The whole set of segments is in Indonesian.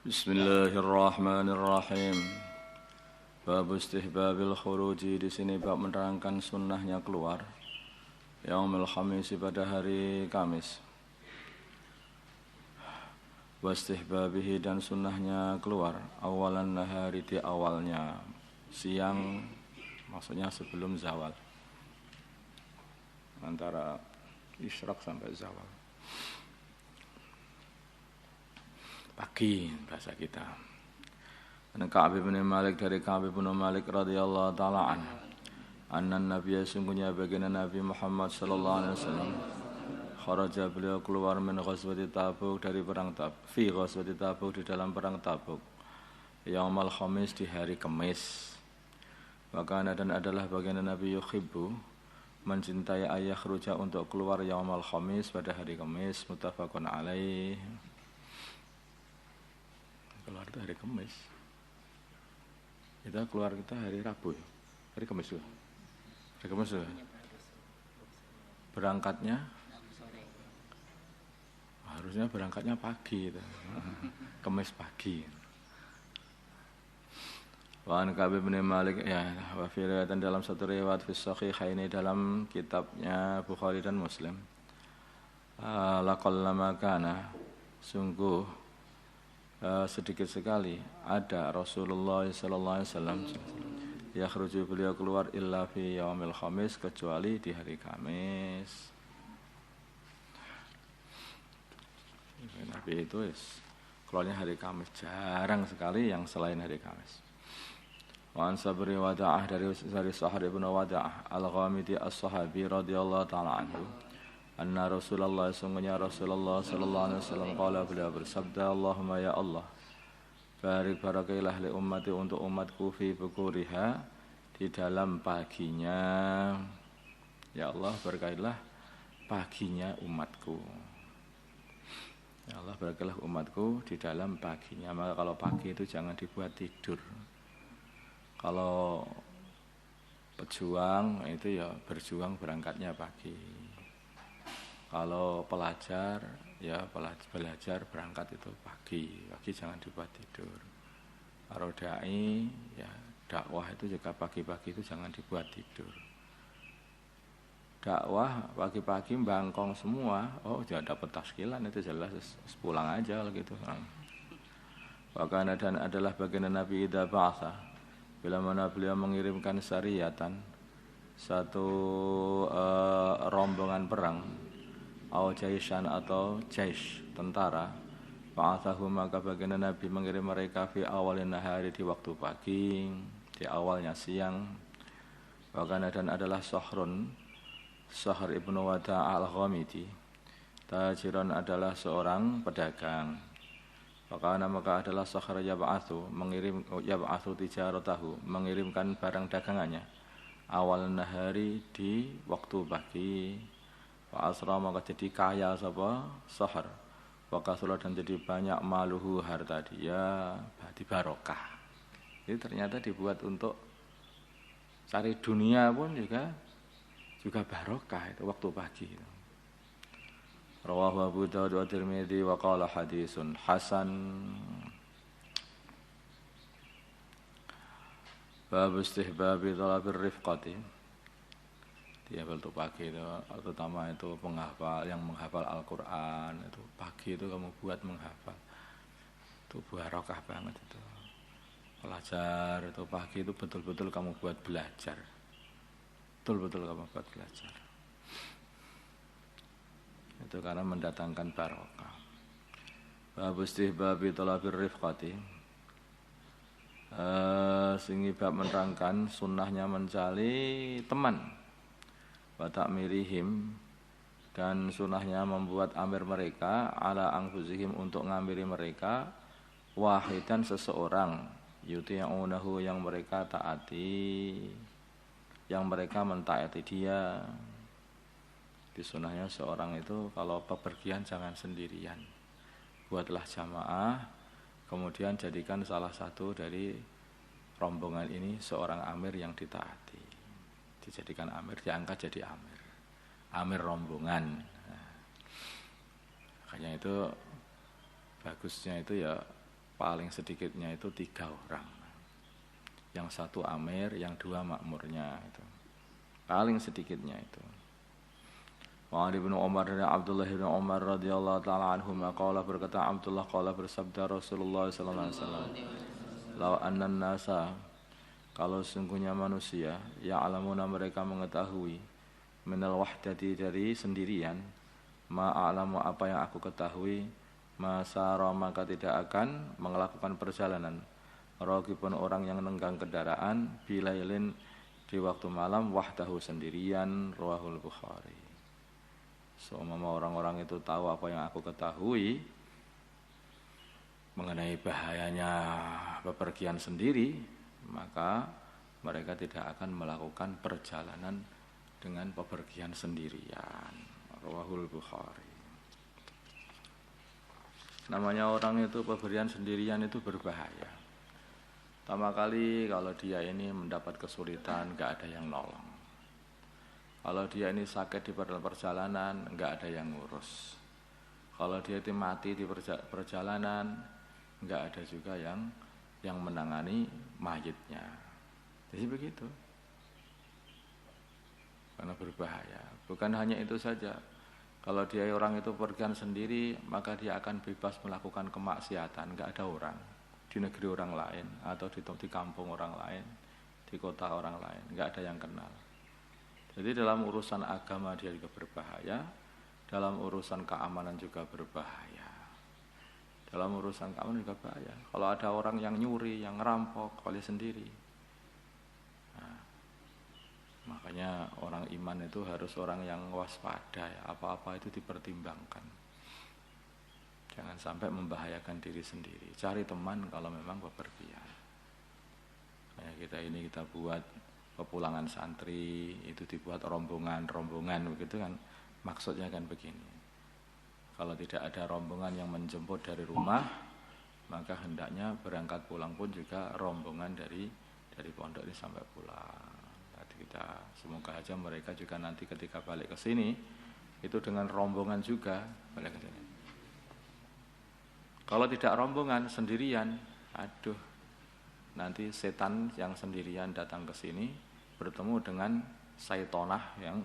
Bismillahirrahmanirrahim. Bab istihbabil khuruji, di sini bab menerangkan sunnahnya keluar yaumul khamis, pada hari Kamis. Wa istihbabihi, dan sunnahnya keluar awalan nahari, di awalnya siang, maksudnya sebelum zawal, antara isyraq sampai zawal, pagi bahasa kita. An Ka'ab bin Malik, dari Ka'ab bin Malik radhiyallahu taala anhu, anna nabiyya, sungguhnya baginda Nabi Muhammad sallallahu alaihi wasallam, kharaja, beliau keluar, min ghazwati Tabuk, dari perang Tabuk, fi ghazwati Tabuk, di dalam perang Tabuk, yaumal khamis, di hari Kamis. Wa kana, dan adalah baginda Nabi yuhibbu, mencintai ayah khruja, untuk keluar yaumal khamis, pada hari Kamis. Muttafaqun alaih. Keluar itu hari Kamis. Kita keluar kita hari Rabu, hari Kamis juga. Hari Kamis juga. Berangkatnya harusnya berangkatnya pagi itu. Kamis pagi. Wa an Ka'ab bin Malik, ya, wa fi riwayatan, dalam satu riwayat, fi sahihaini, dalam kitabnya Bukhari dan Muslim. Laqallama kana, sungguh sedikit sekali ada Rasulullah sallallahu alaihi wasallam yakhruju, beliau keluar, illa fi yaumil khamis, kecuali di hari Kamis. Nabi itu keluarnya hari Kamis, jarang sekali yang selain hari Kamis. Wa an Sabri Wada'ah, dari Sahar ibn Wada'ah al-Ghamidi as-Sahabi radhiyallahu ta'ala anhu, anna Rasulullah, sungguhnya Rasulullah sallallahu alaihi wasallam, qala, beliau bersabda, Allahumma ya Allah, barik barakailah li ummati, untuk umatku, fi bukuriha, di dalam paginya. Ya Allah, berkailah paginya umatku. Ya Allah, berkailah umatku di dalam paginya. Maka kalau pagi itu jangan dibuat tidur. Kalau pejuang itu ya berjuang berangkatnya pagi. Kalau pelajar, ya belajar berangkat itu pagi. Pagi jangan dibuat tidur. Kalau dai, ya dakwah itu juga pagi-pagi itu jangan dibuat tidur. Dakwah pagi-pagi bangkong semua, oh jangan dapat taskilan, itu jelas pulang aja gitu. Bahkan dan adalah baginda Nabi idza ba'atha, bila mana beliau mengirimkan sariyatan, satu rombongan perang, au jaisan, atau jais, tentara, fa'athahu, maka baginda Nabi mengirim mereka, fi awalin nahari, di waktu pagi, di awalnya siang. Bahkan dan adalah Sahar ibnu Wada'ah al-Ghamidi, tajiran, adalah seorang pedagang. Maka adalah Sahar yab'athu tijaratahu, mengirimkan barang dagangannya, awal nahari, di waktu pagi. Wa asra, maka jadi kaya sapa Sahar. Wa kasura, dan jadi banyak, maluhu, harta dia, berarti barokah. Ini ternyata dibuat untuk cari dunia pun juga barokah itu waktu pagi. Rawahu Abu Dawud wa Tirmidzi wa qala hadisun hasan. Bab istihbabi talabir rifqati, dia waktu pagi itu, terutama itu penghafal yang menghafal Al-Qur'an, itu pagi itu kamu buat menghafal, itu barokah banget itu. Pelajar itu pagi itu betul-betul kamu buat belajar, betul-betul kamu buat belajar, itu karena mendatangkan barokah. Bab istihbabi talabir rifqati, sehingga bab menerangkan sunnahnya mencari teman, wa ta'mirihim, dan sunnahnya membuat amir mereka, ala anfusihim, untuk ngamiri mereka, wahidan, seseorang, yuti'unahu, yang mereka taati, yang mereka mentaati dia. Di sunnahnya seorang itu kalau bepergian jangan sendirian, buatlah jamaah, kemudian jadikan salah satu dari rombongan ini seorang amir yang ditaati, dijadikan amir, diangkat jadi amir rombongan. Makanya itu bagusnya itu ya paling sedikitnya itu 3 orang. Yang 1 amir, yang 2 makmurnya itu. Paling sedikitnya itu. Wa Ibnu Umar dan Abdullah bin Umar radhiyallahu taala anhuma qala berkata Abdullah qala bersabda Rasulullah sallallahu alaihi wasallam law annan nasa kalau sungguhnya manusia ya'lamuna mereka mengetahui minal wahdati dari sendirian ma'alamu apa yang aku ketahui masara maka tidak akan melakukan perjalanan raqibun orang yang nenggang kendaraan bilailin di waktu malam wahdahu sendirian rawahul Bukhari. Seumpama orang-orang itu tahu apa yang aku ketahui mengenai bahayanya bepergian sendiri, maka mereka tidak akan melakukan perjalanan dengan bepergian sendirian. Rawahul Bukhari. Namanya orang itu bepergian sendirian itu berbahaya. Pertama kali kalau dia ini mendapat kesulitan, gak ada yang nolong. Kalau dia ini sakit di perjalanan, enggak ada yang ngurus. Kalau dia itu mati di perjalanan, enggak ada juga yang menangani mayitnya. Jadi begitu. Karena berbahaya. Bukan hanya itu saja. Kalau dia orang itu pergian sendiri, maka dia akan bebas melakukan kemaksiatan. Enggak ada orang di negeri orang lain atau di kampung orang lain, di kota orang lain. Enggak ada yang kenal. Jadi dalam urusan agama dia juga berbahaya, dalam urusan keamanan juga berbahaya. Dalam urusan keamanan juga bahaya. Kalau ada orang yang nyuri, yang ngerampok, oleh sendiri. Nah, makanya orang iman itu harus orang yang waspada, ya. Apa-apa itu dipertimbangkan. Jangan sampai membahayakan diri sendiri. Cari teman kalau memang bepergian. Kayak kita buat pepulangan santri itu dibuat rombongan begitu kan, maksudnya kan begini, kalau tidak ada rombongan yang menjemput dari rumah maka hendaknya berangkat pulang pun juga rombongan dari pondok ini sampai pulang. Jadi kita semoga aja mereka juga nanti ketika balik ke sini itu dengan rombongan juga balik ke sini. Kalau tidak rombongan sendirian, aduh, nanti setan yang sendirian datang ke sini bertemu dengan syaitonah yang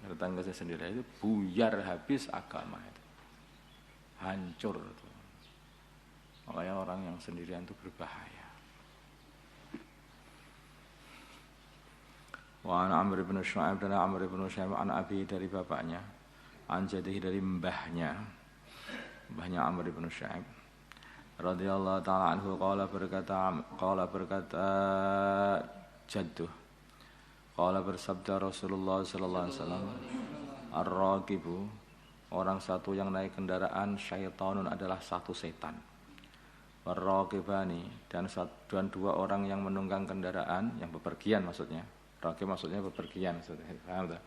datang ke sini sendiri, itu buyar habis agama itu, hancur itu. Makanya orang yang sendirian itu berbahaya. Wa an Amr bin Shu'aib dan Amr bin Shu'aib an abi dari bapaknya, an jadihi dari mbahnya Amr bin Shu'aib radhiyallahu ta'ala anhu qala berkata jadduh qala bersabda Rasulullah sallallahu alaihi wasallam ar-raqibu orang satu yang naik kendaraan syaitanun adalah satu setan war-raqibani dan 2 orang yang menunggang kendaraan yang bepergian maksudnya raqib maksudnya bepergian maksudnya paham tak?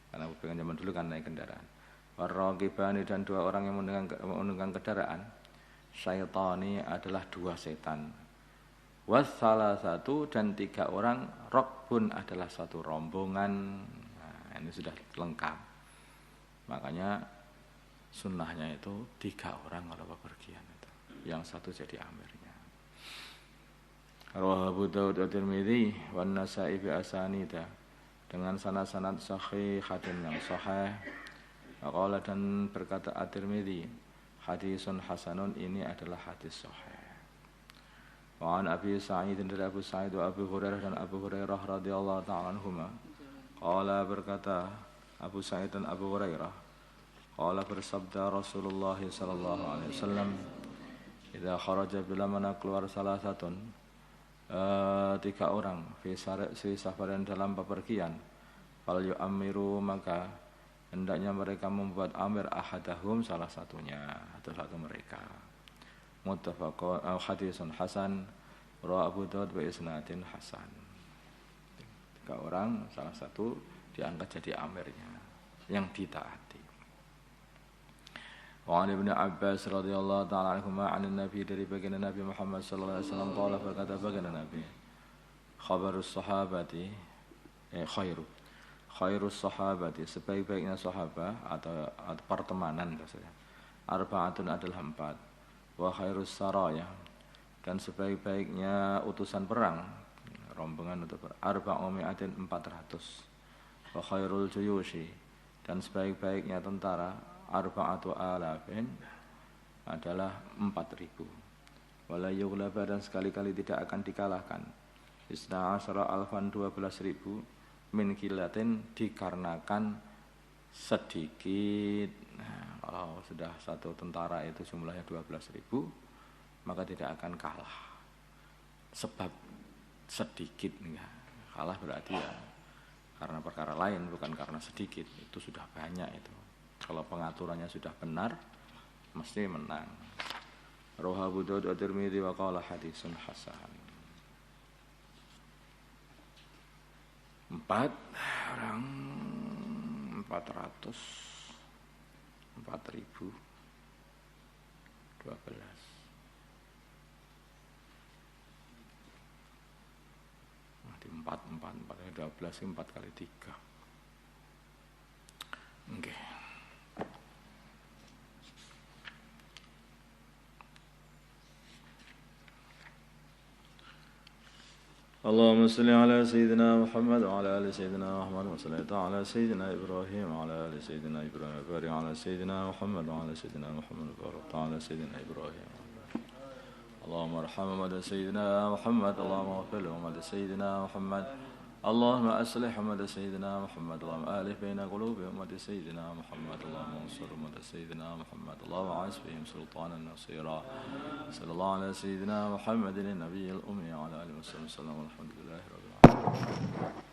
Karena bepergian zaman dulu kan naik kendaraan war-raqibani dan 2 orang yang menunggang kendaraan syaitani adalah 2 setan. Wassalah 1 dan 3 orang rokbun adalah 1 rombongan. Nah, ini sudah lengkap. Makanya sunnahnya itu 3 orang kalau bepergian itu. Yang 1 jadi amirnya. Rawahu Abu Daud at-Tirmidzi wan Nasa'i bi asanida dengan sanad-sanad sahih hadis yang sahih. Qala dan berkata at-Tirmidzi hadisun hasanun ini adalah hadis sahih. Wa an Abi Sa'id dari Abu Sa'id wa Abu Hurairah dan Abu Hurairah radhiyallahu ta'ala anhuma. Qala berkata Abu Sa'id dan Abu Hurairah, qala bersabda Rasulullah sallallahu alaihi wasallam, "Idza kharaja bila mana keluar salah satu 3 orang fi safaran dalam bepergian, fal yu'amiru maka hendaknya mereka membuat amir ahadahum salah satunya atau satu mereka." Muttafaqun hadisun hasan rawahu Abu Daud wa isnadin hasan. 3 orang salah satu diangkat jadi amirnya yang ditaati. Wa an Ibnu Abbas radhiyallahu ta'ala anhuma 'an Nabi dari baginda Nabi Muhammad sallallahu alaihi wasallam qala berkata baginda Nabi khabarus sahabati khairus sahabati sebaik-baiknya sahabat atau pertemanan maksudnya arba'atun adalah 4 wa khairus saraya, dan sebaik-baiknya utusan perang, rombongan untuk arba'umi'atin 400, wa khairul juyushi, dan sebaik-baiknya tentara arba'atu alafin adalah 4.000, wala yughlaba, dan sekali-kali tidak akan dikalahkan, isna asyara alfan 12.000, min kilatin, dikarenakan sedikit. Nah, kalau sudah satu tentara itu jumlahnya 12.000, maka tidak akan kalah. Sebab sedikit, enggak. Kalah berarti ya karena perkara lain, bukan karena sedikit. Itu sudah banyak itu. Kalau pengaturannya sudah benar, mesti menang. Rawahu Abu Daud wa Tirmidzi wa qala hadisun hasan. 4 orang 400 4.012, di 12 4 kali 3. Oke. اللهم صل على سيدنا محمد وعلى آل سيدنا محمد وصليت على سيدنا إبراهيم وعلى آل سيدنا إبراهيم وبارك على سيدنا محمد وعلى سيدنا محمد وبارك على سيدنا إبراهيم. اللهم ارحم أمة سيدنا محمد، اللهم اغفر لأمة سيدنا محمد، اللهم أصلح أمة سيدنا محمد، اللهم ألف بين قلوب أمة سيدنا محمد، اللهم انصر أمة سيدنا محمد، اللهم أعز بهم سلطانا نصيرا. صلى الله على سيدنا محمد النبي الأمي وعلى آله وصحبه وسلم والحمد لله رب العالمين.